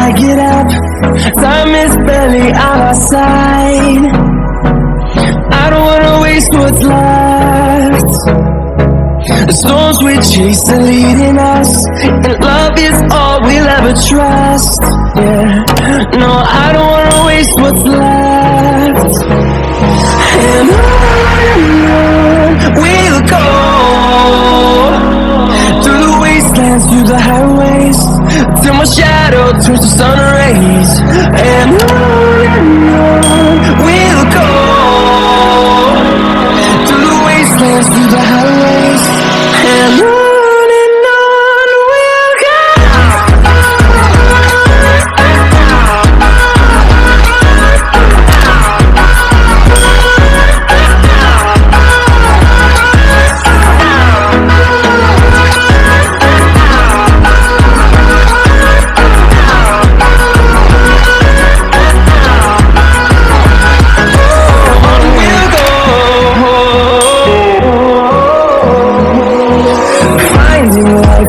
I get up, time is barely on our side. I don't wanna waste what's left. The storms we chase are leading us, and love is all we'll ever trust. Yeah, no, I don't wanna waste what's left. And on we'll go, through the wastelands, through the highways, till my shadow turns to sun rays. And on we'll go, through the wastelands, through the highways, and on we'll go.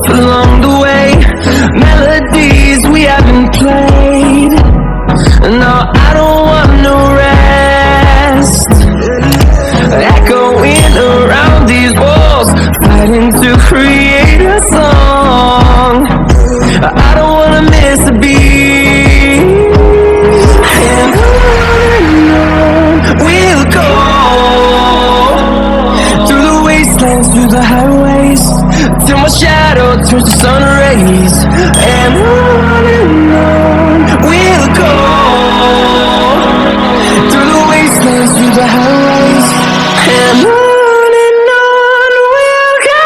Along the way, melodies we haven't played. No, I don't want no rest. Echoing around these walls, fighting to create a song. I don't wanna miss a beat. And on we'll go, through the wastelands, through the highways, till my shadow turns to sun rays. And on we'll go, through the wastelands, through the highways, and on we'll go.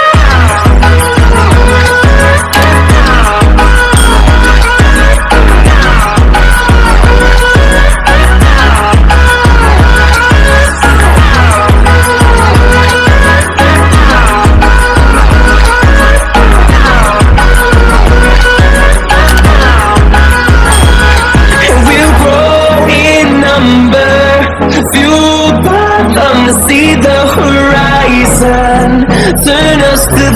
See the horizon, turn us to